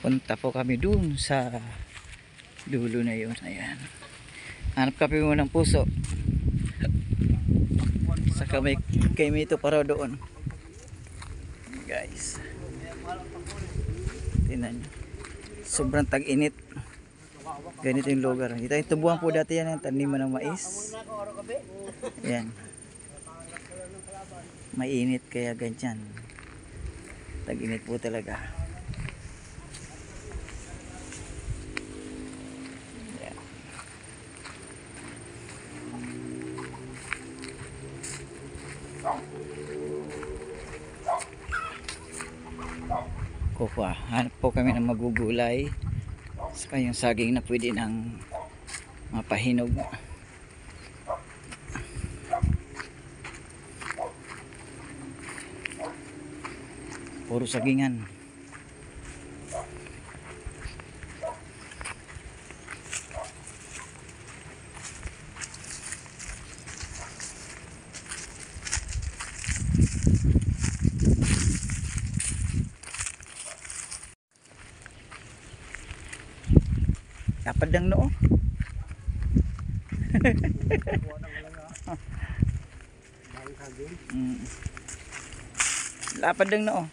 Punta po kami dun sa dulo na yun. Ayan. Hanap kami mo ng puso. Saka may kay Mito para doon. Guys. Tingnan nyo. Sobrang tag-init. Ganito yung lugar. Ito yung tubuhan po dati yan. Taniman ng mais. Ayan. Mainit kaya ganyan. Tag-init po talaga. Ayan. Kuha. Hanap po kami ng magugulay. Saka yung saging na pwede ng mapahinog. Puro sagingan. Lapad ng noo. Lapad ng noo.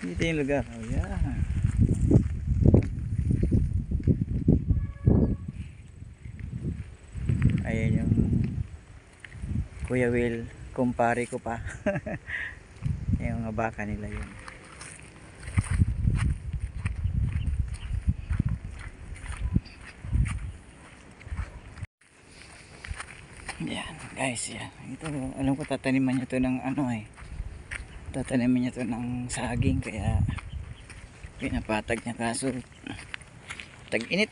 Dito yung lugar. Oh, yeah. Ayan yung Kuya Will. Kumpare ko pa. Yung mga baka nila yun. Yan guys, yan. Ito, alam ko tataniman niya to ng ano tataniman niya to ng saging, kaya pinapatag niya, kaso tag-init.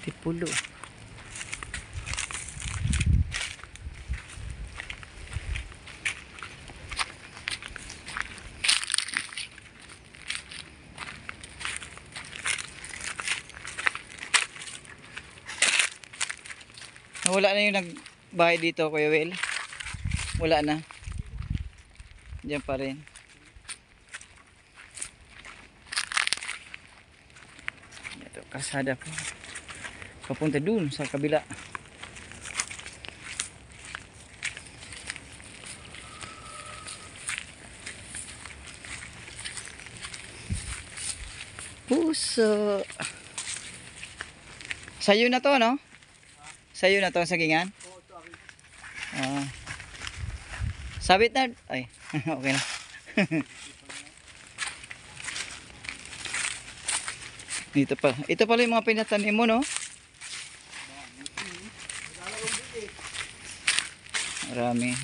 Tipulo. Wala na yung nagbahay dito, Kuya Will. Wala na. Diyan pa rin. Ito, kasada po. Papunta dun sa kabila. Puso. Sayo na to, no? Sayo na to ang sagingan? Sabit na. Ay, okay na. Dito pa. Ito pala yung mga pinatanim mo, no? Marami.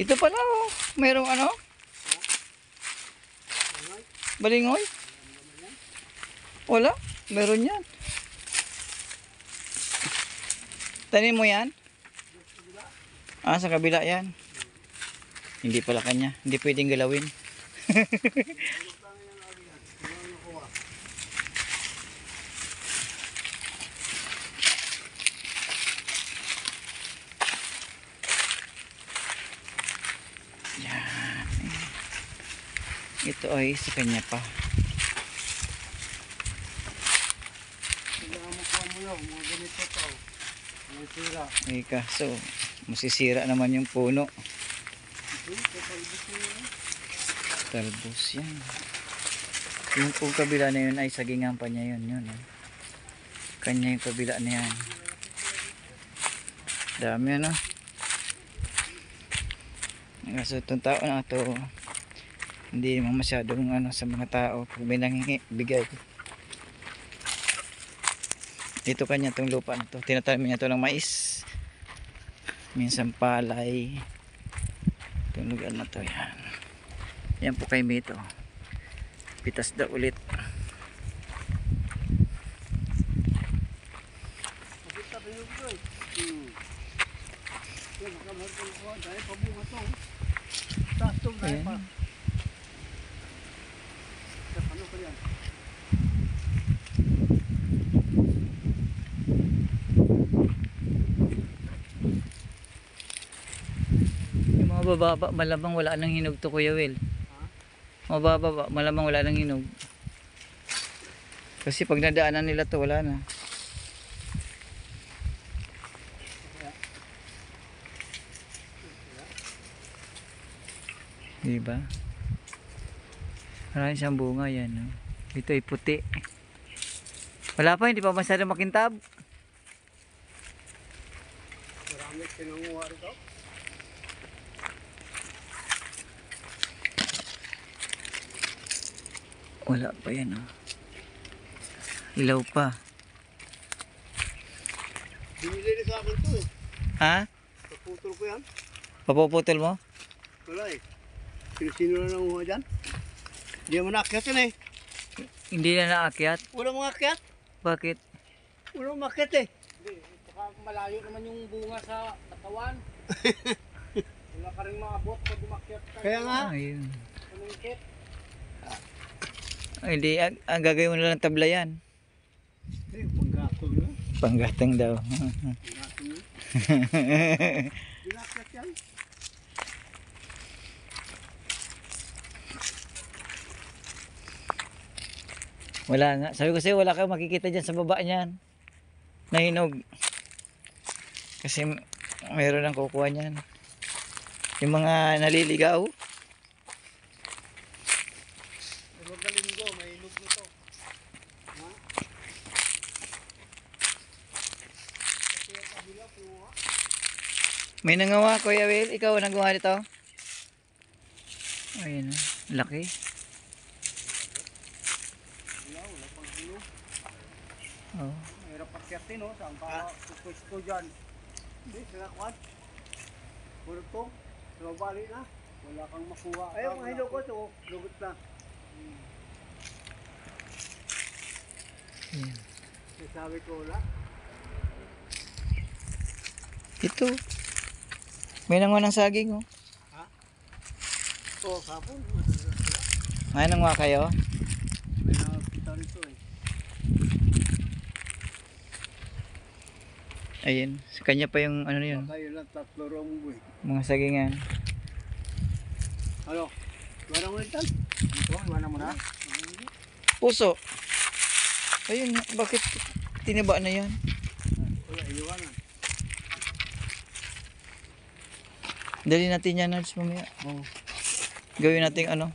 Ito pala, oh. Merong ano? Balingoy? Wala. Meron yan. Tanim mo yan? Sa kabila yan. Hindi pala kanya. Hindi pwedeng galawin. Yan. Ito ay sa kanya pa. Ay kaso masisira naman yung puno. Talbos yan. Yung po kabila na yun ay sagingan pa niya yun. Kanya yung kabila na yan. Dami ano. Kaso itong tao na ito, hindi naman masyadong sa mga tao. Pag may nanghingi, bigay. Dito kanya itong lupa na ito. Tinatanim niya ito ng mais. Minsan palay. Itong lugar na ito. Yan. Yan po kay Mito. Pitas daw ulit. Yan, makamahal ko dahil pabunga to. Taas to, dahil pa. Ayan. Ano pa yan? Yung mga bababa, malamang wala nang hinog to, Kuya Will. Mga bababa, malamang wala nang hinog. Kasi pag nadaanan nila to, wala na. Diba? Maraming siyang bunga yan. No? Ito ay puti. Wala pa, hindi pa masyadong makintab. Marami sinanguha rito. Wala pa yan. Oh. Ilaw pa. Binili rin sa akin to eh. Ha? Paputol ko yan. Papuputol mo? Wala eh. Sino-sino na nanguha dyan? Hindi naman naakyat yan eh. Hindi na naakyat? Walang mga akyat. Bakit? Walang umakyat eh. Hindi, saka malayo naman yung bunga sa katawan. Wala ka rin maabot pag umakyat ka. Kaya nga. Ayun. Pamungkit. Ay, hindi, ang gagawin mo na lang tablayan. Eh, panggatong yun. Panggatang daw. Panggatong yun. Inakyat yan. Wala nga. Sabi ko sa'yo, wala kang makikita dyan sa baba niyan. Nahinog. Kasi mayroon ang kukuha niyan. Yung mga naliligaw. Pero galinggo, may inog nito. Ha? Kasi ang kabila, puha. May nangawa, Kuya Will. Ikaw ang nagawa nito. Ayun. Laki. Wala pang inog. Oh. Mahirap pagkyatin, no? Saan pa pupwesto dyan? Hindi, sinakwat. Puro to. Sumabali na. Wala kang makuha. Ay, mga hinog ko ito. Lugot na. Ayan. Sabi ko wala. Ito. May nangawa ng saging, oh. Oo, kapon. May nangawa kayo? May nakakita rito eh. Ayun. Sa kanya pa yung ano yun. Kayo lang tatlo rombo eh. Mga sagingan. Ano? Wala mo ito? Ito, wala mo na? Puso. Ayun. Bakit tiniba na yan? Wala, iwanan. Dali natin yan, Nards, mamaya. Oo. Gawin natin ano.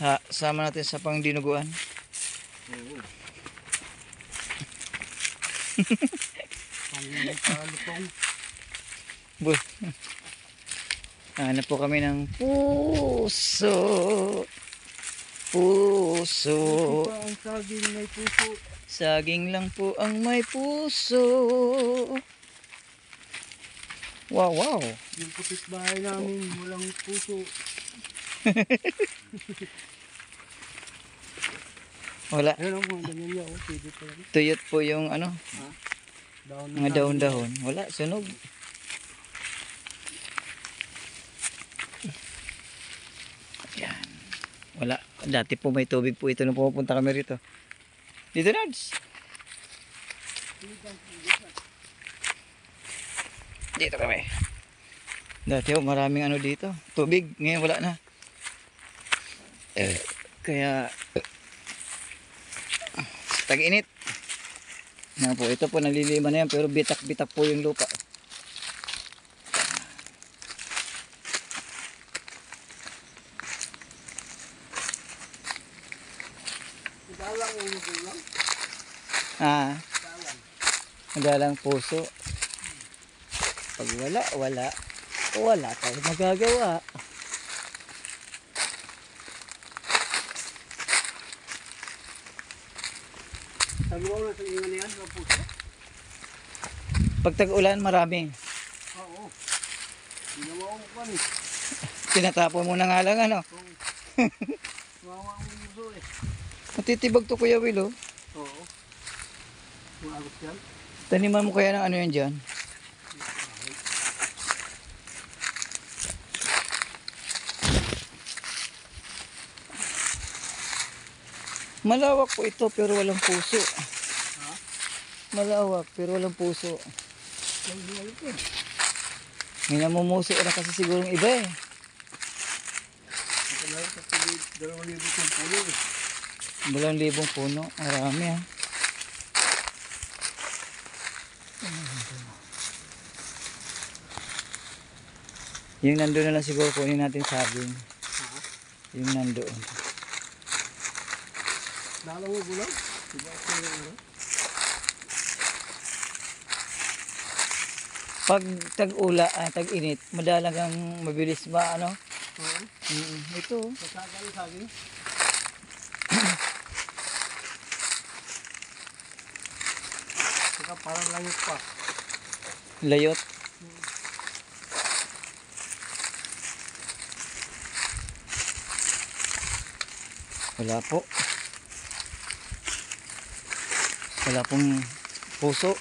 Ha, sama natin sa pangdinuguan. Oo. Pangkalutong. Boy. Hanap po kami ng puso. Puso. Ito pa ang saging may puso. Saging lang po ang may puso. Wow, wow. Yung putis bahay namin, walang puso. Wala. Ayun ang mga ganyan niya, oh. Pwede pa yan. Tuyot po yung ano, Dahon mga dahon-dahon. Wala, sunog. Yan. Wala. Dati po may tubig po ito nung pupunta kami rito. Dito, Nads. Dito kami. Dati oh, maraming ano dito. Tubig. Ngayon wala na. Kaya tag-init. Yan po. Ito po nalilima na yan. Pero bitak-bitak po yung lupa. Dalang ulo ko lang. Ah, Dalang. madalang puso. Pag wala, wala. Wala tayong magagawa. Sabi ko na sa inyo na yan, sa puso. Pag tag-ulan, marami. Oo. Ginawa ko pa ni. Tinatapon mo na nga lang, ano. Mawa ang puso eh. Matitibag to, Kuya Will, oh. Oo. Maagos yan. Taniman mo kaya ng ano yan dyan? Malawak po ito pero walang puso. Ha? Malawak pero walang puso. Yung malaki eh. May namumuso na kasi siguro ng iba eh. Ito na rin kasi 2,000 yung puno eh. 2,000 puno. Marami ah. Yung nandoon na lang siguro kunin natin saging. Ha? Yung nandoon. Dalaw mo gulong? Diba ito yung ano? Pag tag-ula, tag-init, madalagang mabilis ba ano? Oo. Ito. Kasagal yung saging. Saka parang layot pa. Layot. Wala po. Wala pong puso.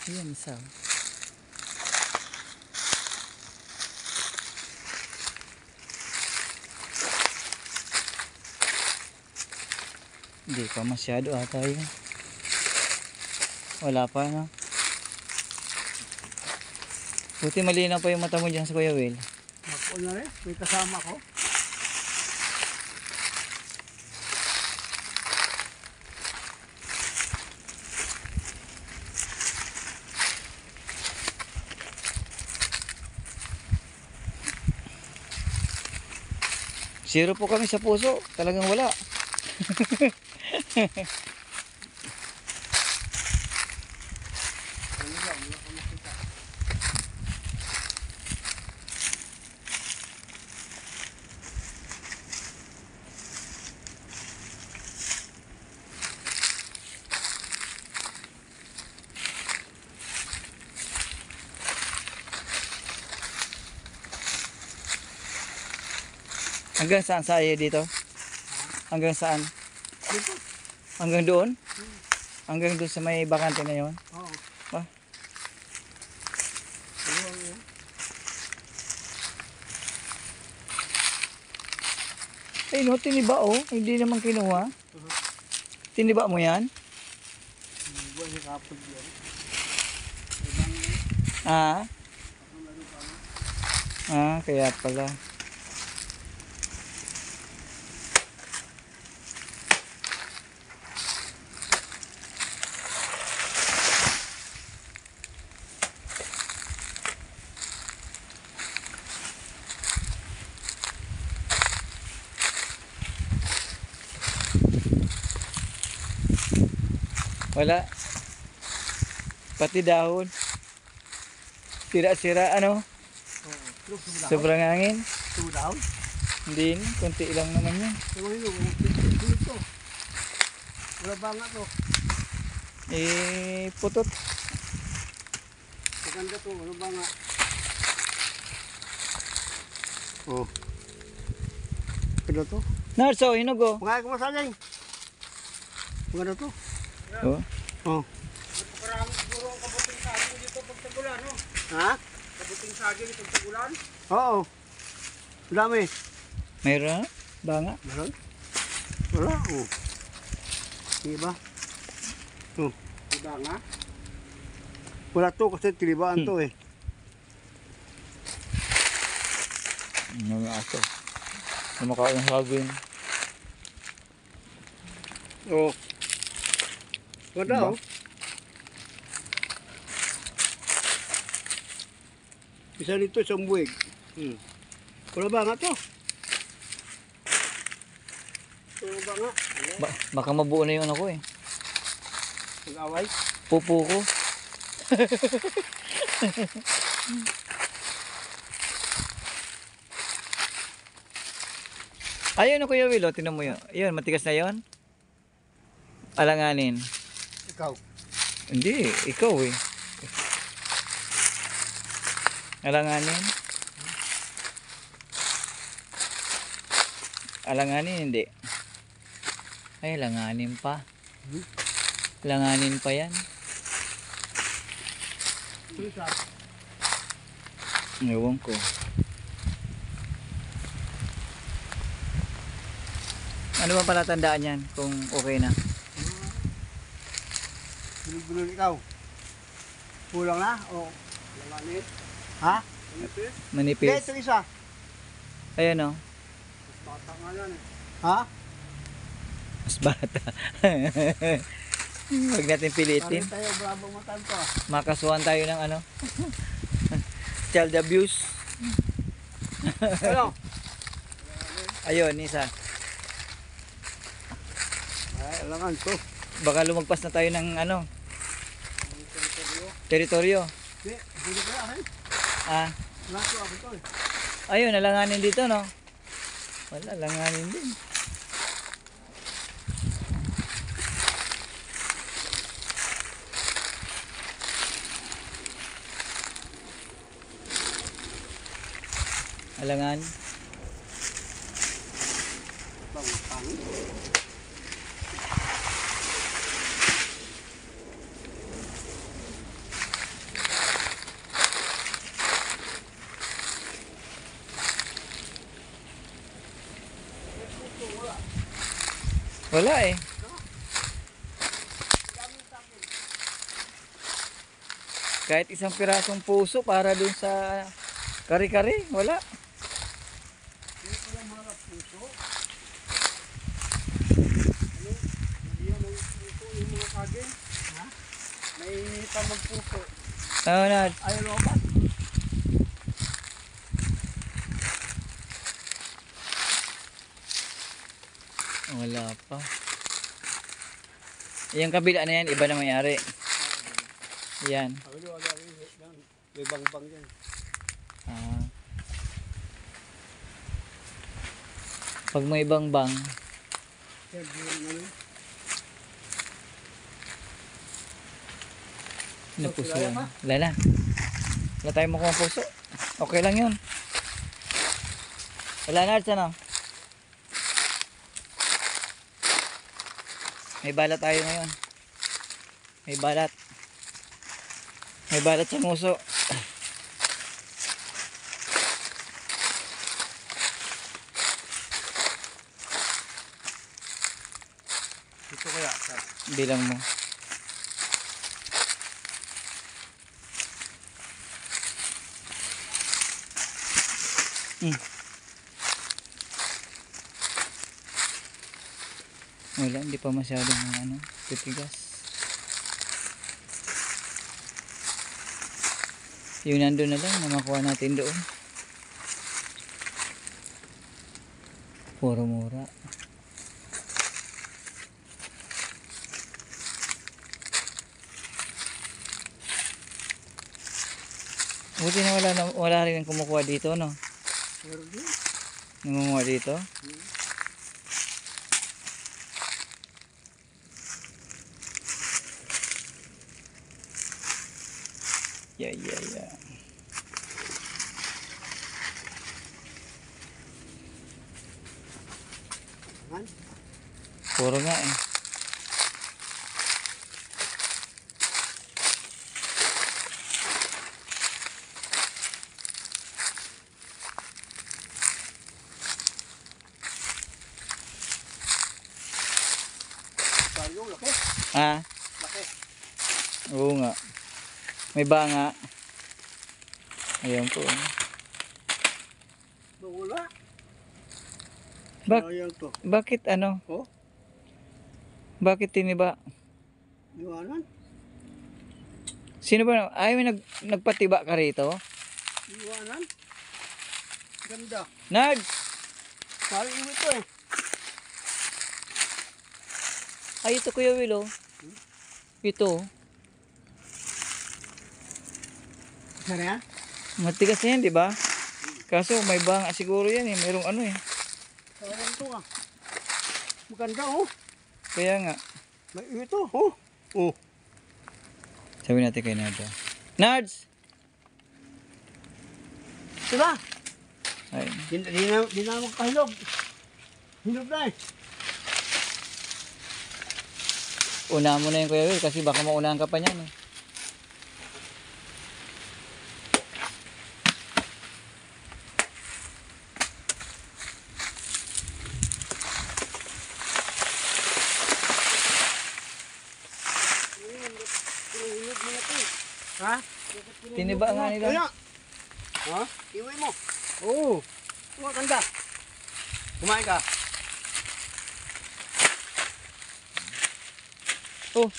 Ayan isa. Hindi pa masyado ata yun. Wala pa no. Buti malinaw pa yung mata mo dyan sa Kuya Will. Ako na rin. May kasama ko. Zero po kami sa puso. Talagang wala. Ano ba? Wala ka makita. Hanggang saan sa iyo dito? Hanggang saan? Dito. Hanggang doon? Hanggang doon sa may bakante na yon? Oo. Ah. Ano yan? Ay no, tiniba oh. Hindi naman kinuha. Tiniba mo yan? Buwan si kapag yan. Ah? Ah, kaya pala. Wala. Pati dahon. Sira-sira ano? Oo. Sobrang hangin. Two down. Hindi, konti lang naman yan. Ewan nyo, dito. Wala ba nga to? Eh, putot. Maganda to, ano ba nga? Oh. Ano to? Narso, hinog oh. Mga kumasaling. Maganda to? Oh. Oh. Marami siguro ang kabuting saging dito pag tagulan, no? Ha? Kabuting saging pag tagulan. Oo. Dami. Mayroon na? Banga? Meron? Wala. Oh. Sige ba? Oh. Diba nga? Wala to kasi tilibaan to eh. Ano nga aso? Namakain ng saging. Oh. Wala Diba? oh. Isa dito isang buwig. Wala ba nga to? Wala ba nga? Baka mabuo na yung ano ko eh. Nag-away? Pupo ko. Ayun na Kuya Will, oh, tingnan mo yun. Ayun, matigas na yun. Alanganin. Ikaw. Hindi, ikaw eh. Alanganin. Alanganin, hindi. Ay, alanganin pa. Alanganin pa yan. Isa. Ewan ko. Ano ba palatandaan yan kung okay na? Bulol-bulol ikaw. Kulang na? O? Langanit. Ha? Manipis? Hindi, Manipis. ito isa. Ayan o. Bata nga yan eh. Ha? Mas bata. Huwag natin pilitin. Parin tayo, bravo matan ko. Makasuhan tayo ng ano. Child abuse. Ano? Ayun, isa. Ay, alangan to. Baka lumagpas na tayo ng ano. Teritoryo. Hindi, hindi ko yan. Ah, Nato ako to eh. ayun, nalanganin dito, no? Wala, langanin din. Alangan. Bang, pangit. Wala eh. Kahit isang pirasong puso para dun sa kari-kari, wala. Hindi ko lang harap puso. Ano? Hindi yan ang puso yung mga kagin. Ha? Nainitan magpuso. Ano na, Ay, robot. wala pa. Yung kabila na yan, iba na mayari. Yan. Ako doon, wala rin. May bang-bang yan. Ah. Pag may bang-bang, Kaya buwan na rin. napusuan. Wala na. Wala tayong makuha puso. Okay lang yun. Wala na, Arts, ano? May balat tayo ngayon. May balat. May balat sa muso. Ito kaya, sir. Bilang mo. Wala, hindi pa masyadong ano, titigas. Yung nandun na lang na makuha natin doon. Puro mura. Buti na wala rin ang kumukuha dito, no? Pero di. Nangunguha dito. Yeah. Han? Puro nga eh. Tayo, laki. Ah, Laki. oo nga. May banga. Ayan po. Wala. Bak- Sayang to. bakit ano? Oh, Bakit tiniba? iwanan. Sino ba? Ay, may nagpatiba ka rito? Iwanan. Ganda. Nag! Parang ito eh. Ay, ito Kuya Will, oh. Ito. Saan yan? Matigas na yan, di ba? Kaso may banga siguro yan eh. Mayroong ano eh. Sayang to ah. Maganda oh. Kaya nga. May ito oh. Oh. Sabi natin kay Nardo. Nards! Diba? Ay. Di na magkahilog. Hilog na eh. Una mo na yung Kuya Will kasi baka maunahan ka pa niyan eh. Ha? Tiniba nga nila. Kaya. Ha? Iwi mo. Oo. Huwag kanda. Kumain ka. Oh.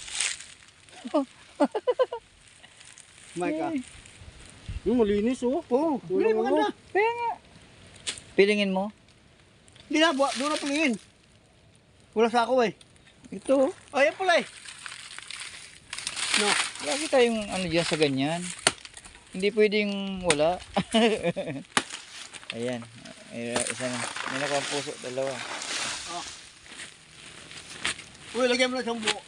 Kumain ka. Malinis oh. Oo. Hindi maganda. Kaya nga. Pilingin mo? Hindi na. Doon na pulingin. Wala sa ako eh. Ito. Ayan pala eh. No. Lagi tayong ano dyan sa ganyan. Hindi pwedeng wala. Ayan. Isa na. May nakuha ang puso. Dalawa. Uy, lagyan mo na isang buo.